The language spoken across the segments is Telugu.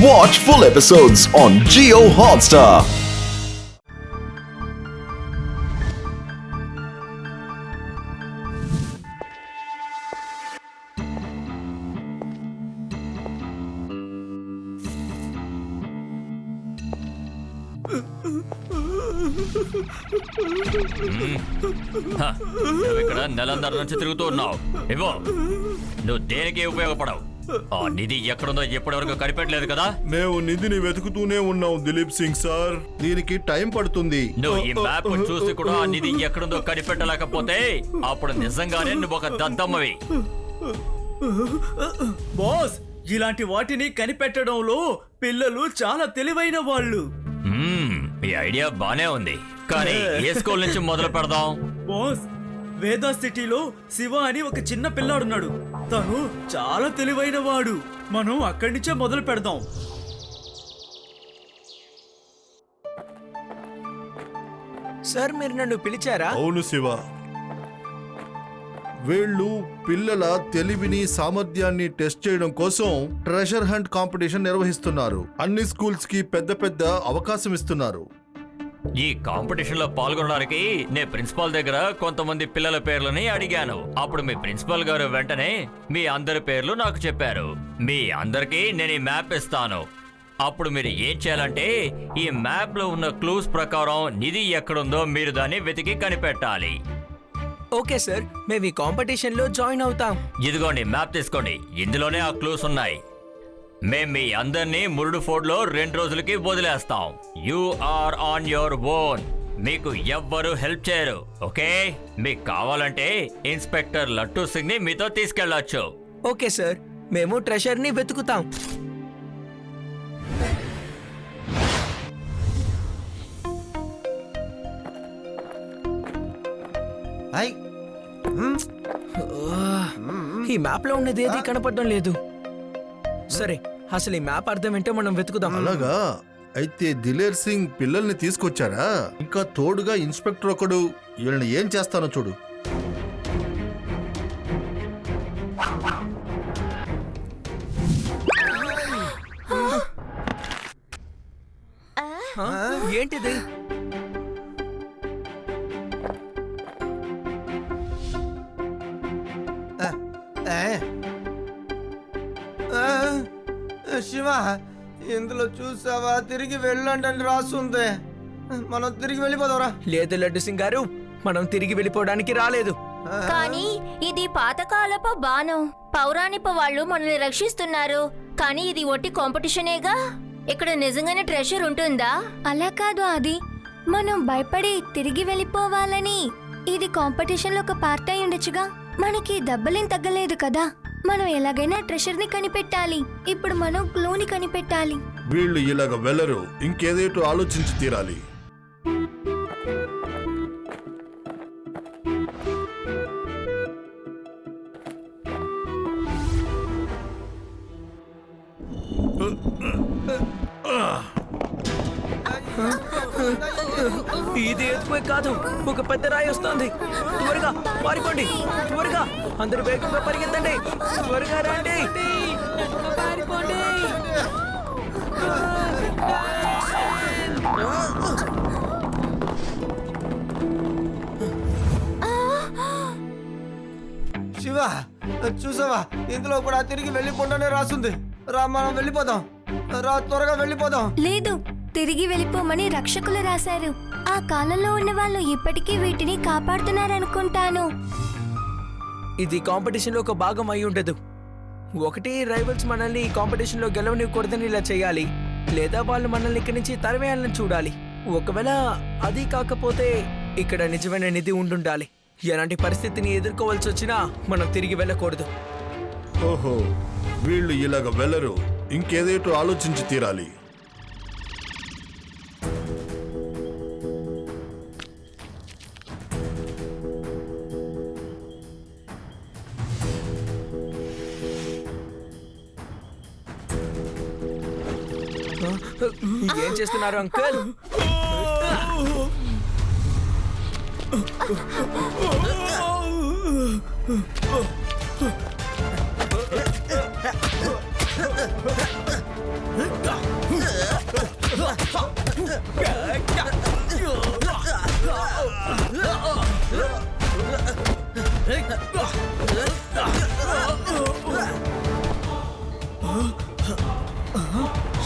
Watch full episodes on Jio Hotstar. నువ్వు ఇక్కడ నెలందరి నుంచి తిరుగుతూ ఉన్నావు. ఇవ్వు, నువ్వు దేనికి ఉపయోగపడవు. ఆ నిధి ఎక్కడుందో ఎప్పటివరకు కనిపెట్టలేదు కదా. మేము నిధిని వెతుకుతూనే ఉన్నాం దిలీప్ సింగ్ సార్. దీనికి టైం పడుతుంది. నువ్వు ఈ మ్యాప్ చూసి కూడా ఆ నిధి ఎక్కడుందో కనిపెట్టలేకపోతే అప్పుడు నిజంగానే నువ్వు ఒక దద్దమ్మవి. బాస్, ఇలాంటి వాటిని కనిపెట్టడంలో పిల్లలు చాలా తెలివైన వాళ్ళు. ఈ ఐడియా బానే ఉంది, కానీ ఏ స్కూల్ నుంచి మొదలు పెడదాం? బాస్, వేదా సిటీలో శివ అని ఒక చిన్న పిల్లాడున్నాడు. తను చాలా తెలివైన వాడు. మనం అక్కడి నుంచే మొదలు పెడదాం. సార్, మీరు నన్ను పిలిచారా? అవును శివ. వీళ్ళు పిల్లల తెలివిని సామర్థ్యాన్ని టెస్ట్ చేయడం కోసం ట్రెజర్ హంట్ కాంపిటీషన్ నిర్వహిస్తున్నారు. అన్ని స్కూల్స్ కి పెద్ద పెద్ద అవకాశం ఇస్తున్నారు. ఈ కాంపిటీషన్ లో పాల్గొనడానికి నేను ప్రిన్సిపాల్ దగ్గర కొంతమంది పిల్లల పేర్లని అడిగాను. అప్పుడు మీ ప్రిన్సిపాల్ గారు వెంటనే మీ అందరి పేర్లు నాకు చెప్పారు. మీ అందరికీ నేను ఈ మ్యాప్ ఇస్తాను. అప్పుడు మీరు ఏం చేయాలంటే ఈ మ్యాప్ లో ఉన్న క్లూస్ ప్రకారం నిధి ఎక్కడుందో మీరు దాన్ని వెతికి కనిపెట్టాలి. ఓకే సార్, మేము ఈ కాంపిటీషన్ లో జాయిన్ అవుతాం. ఇదిగోండి మ్యాప్ తీసుకోండి, ఇందులోనే ఆ క్లూస్ ఉన్నాయి. మేం మీ అందరినీ మురుడు ఫోర్ట్ లో 2 రోజులకి వదిలేస్తాం. You are on your own. మీకు ఎవ్వరు హెల్ప్ చేయరు, ఓకే? మీకు కావాలంటే ఇన్స్పెక్టర్ లట్టు సింగ్ ని మీతో తీసుకెళ్లొచ్చు. ఓకే సార్, మేము ట్రెషర్ ని వెతుకుతాం. ఈ మ్యాప్ లో ఉన్నది ఏది కనపడడం లేదు. సరే, అసలు ఈ మ్యాప్ అర్థం ఏంటో మనం వెతుకుదాం. అలాగా అయితే దిలేర్ సింగ్ పిల్లల్ని తీసుకొచ్చారా? ఇంకా తోడుగా ఇన్స్పెక్టర్ ఒకడు. వీళ్ళని ఏం చేస్తానో చూడు. ఏంటిది? శివ, ఇందులో చూసావా? తిరిగి వెళ్ళండి అని రాస్తుంది. మనం తిరిగి వెళ్ళిపోదాంరా. లేదు లడ్డు సింగ్ గారు, మనం తిరిగి వెళ్ళిపోవడానికి రాలేదు. కానీ ఇది పాతకాలపు బాణం. పౌరాణిక వాళ్ళు మనల్ని రక్షిస్తున్నారు. కానీ ఇది ఒట్టి కాంపిటీషనేగా. ఇక్కడ నిజంగానే ట్రెషర్ ఉంటుందా? అలా కాదు, అది మనం భయపడి తిరిగి వెళ్ళిపోవాలని. ఇది కాంపిటీషన్ లో ఒక పార్ట్ అయి ఉండొచ్చుగా. మనకి దెబ్బలేం తగ్గలేదు కదా. మనం ఎలాగైనా ట్రెషర్ ని కనిపెట్టాలి. ఇప్పుడు మనం క్లూని కనిపెట్టాలి. వీళ్ళు ఇలాగ వెళ్ళరు, ఇంకేదేటో ఆలోచించి తీరాలి. ఇది ఎత్తుపోయి కాదు, ఒక పెద్ద రాయి వస్తుంది. త్వరగా పారిపోండి, త్వరగా అందరూ వేగంగా పరిగెత్తండి, త్వరగా రండి. పారిపోండి. శివ, చూసావా? ఇందులో కూడా తిరిగి వెళ్ళిపోండి రాస్తుంది. రా, మనం వెళ్ళిపోదాం. రా, త్వరగా వెళ్ళిపోదాం. లేదు, తిరిగి వెళ్ళిపోమని రక్షకులు రాశారు. ఆ కాలంలో ఉన్న వాళ్ళు ఇప్పటికీ వీటిని కాపాడుతున్నారనుకుంటాను. ఇది కాంపిటీషన్ లో ఒక భాగం అయి ఉండదు. ఒకటి, రైవల్స్ మనల్ని ఈ కాంపిటీషన్ లో గెలవనివ్వకూడదని ఇలా చేయాలి, లేదా వాళ్ళు మనల్ని ఇక్కడి నుంచి తరివేయాలని చూడాలి. ఒకవేళ అది కాకపోతే ఇక్కడ నిజమైన నిధి ఉండుండాలి. ఎలాంటి పరిస్థితిని ఎదుర్కోవాల్సి వచ్చినా మనం తిరిగి వెళ్ళకూడదు. ఓహో, వీళ్ళు ఇలాగ వెళ్ళరు, ఇంకేదేటో ఆలోచించి తీరాలి. ఏం చేస్తున్నారు అంకుల్?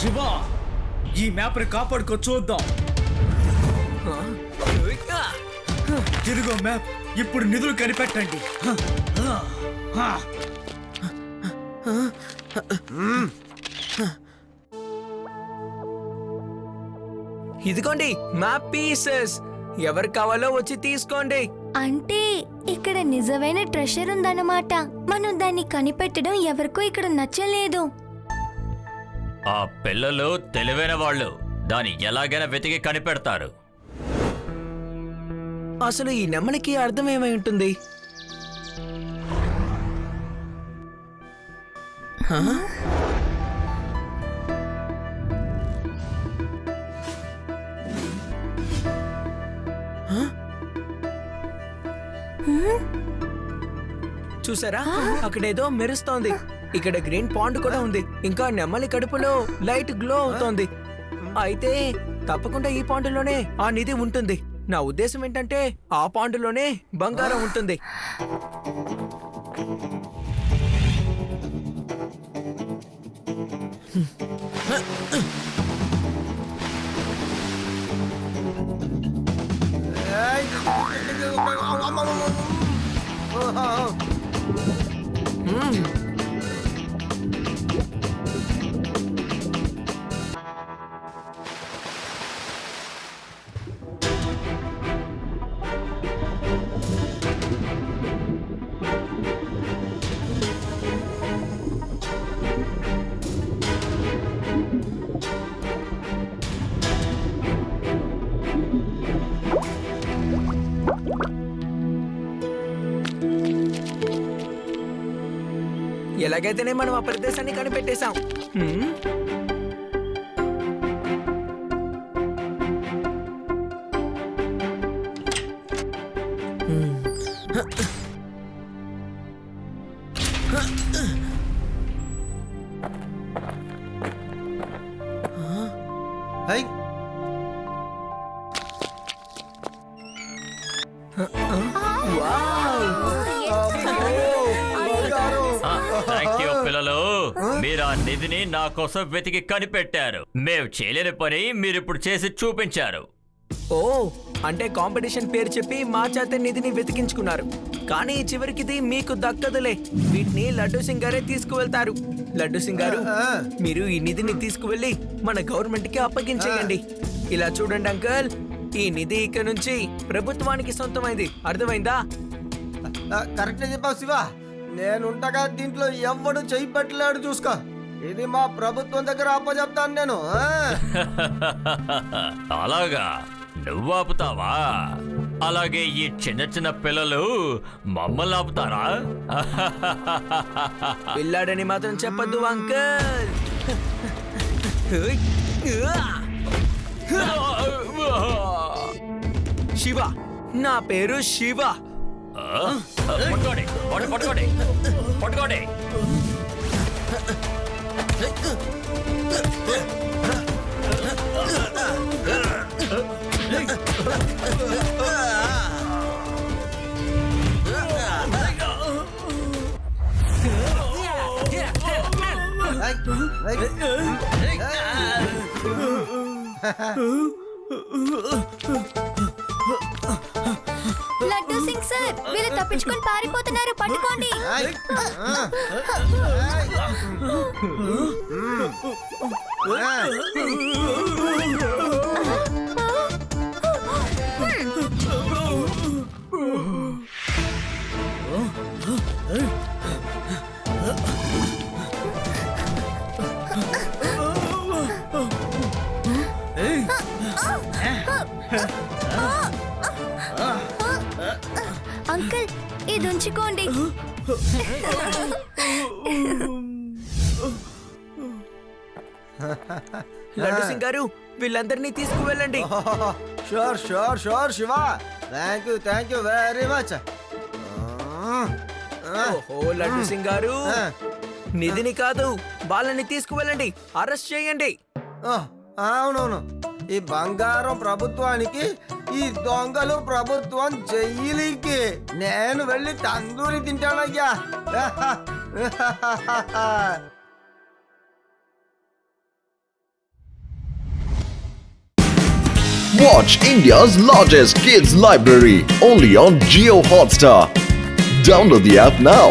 శివ, ఈ మ్యాప్ ని కాపాడుకో చూద్దాం. తిరుగు మ్యాప్. ఇప్పుడు నిధులు కనిపెట్టండి. ఇదిగోండి మ్యాప్ పీసెస్. ఎవరు కావాలో వచ్చి తీసుకోండి. అంటే ఇక్కడ నిజమైన ట్రెషర్ ఉందన్నమాట. మనం దాన్ని కనిపెట్టడం ఎవరికో ఇక్కడ నచ్చలేదు. ఆ పిల్లలు తెలివైన వాళ్ళు, దాన్ని ఎలాగైనా వెతికి కనిపెడతారు. అసలు ఈ నెమలికి అర్థం ఏమై ఉంటుంది? హా? హా? చూసారా, అక్కడేదో మెరుస్తోంది. ఇక్కడ గ్రీన్ పాండ్ కూడా ఉంది. ఇంకా నెమలి కడుపులో లైట్ గ్లో అవుతోంది. అయితే తప్పకుండా ఈ పాండులోనే ఆ నిధి ఉంటుంది. నా ఉద్దేశం ఏంటంటే ఆ పాండులోనే బంగారం ఉంటుంది. ఎలాగైతేనే మనం ఆ ప్రదేశాన్ని కనిపెట్టేశాం. హై, థ్యాంక్ యూ పిల్లలు, మీరు ఆ నిధిని నా కోసం వెతికి కనిపెట్టారు. మేము చేయలేని పని మీరిప్పుడు చేసి చూపించారు. ఓ, అంటే కాంపిటీషన్ పేరు చెప్పి మా చేత నిధిని వెతికించుకున్నారు. కానీ చివరికి ఇది మీకు దక్కదులే. వీటిని లడ్డూ సింగ్ గారే తీసుకువెళ్తారు. లడ్డూ సింగ్ గారు, మీరు ఈ నిధిని తీసుకువెళ్ళి మన గవర్నమెంట్ కి అప్పగించేయండి. ఇలా చూడండి అంకల్, ఈ నిధి ఇక నుంచి ప్రభుత్వానికి సొంతమైంది. అర్థమైందా? కరెక్ట్ చెప్పావు శివ. నేనుంటగా దీంట్లో ఎవ్వడు చెయ్యి పెట్టలేడు. చూసుకో, ఇది మా ప్రభుత్వం దగ్గర అప్పచెప్తాను నేను. అలాగా, నువ్వు ఆపుతావా? అలాగే ఈ చిన్న చిన్న పిల్లలు మమ్మల్ని ఆపుతారా? పిల్లాడని మాత్రం చెప్పద్దు అంకల్. శివ, నా పేరు శివ. పట్టుకోండి, పట్టుకోండి, పట్టుకోండి. లడ్డూ సింగ్ సార్, వీళ్ళు తప్పించుకొని పారిపోతున్నారు. పట్టుకోండి. అంకుల్, ఇది ఉంచుకోండి. లడ్డు సింగ్ గారు, వీళ్ళందరినీ తీసుకువెళ్ళండి. Sure sure sure Shiva. Thank you very much. ఓహో లడ్డు సింగ్ గారు, నిధిని కాదు, వాళ్ళని తీసుకువెళ్ళండి, అరెస్ట్ చేయండి. అవునవును, ఈ బంగారం ప్రభుత్వానికి, ఈ దొంగలు ప్రభుత్వం జైలుకి. నేను వెళ్ళి tandoori తింటానయ్యా. Watch India's largest kids library only on Jio Hotstar. Download the app now.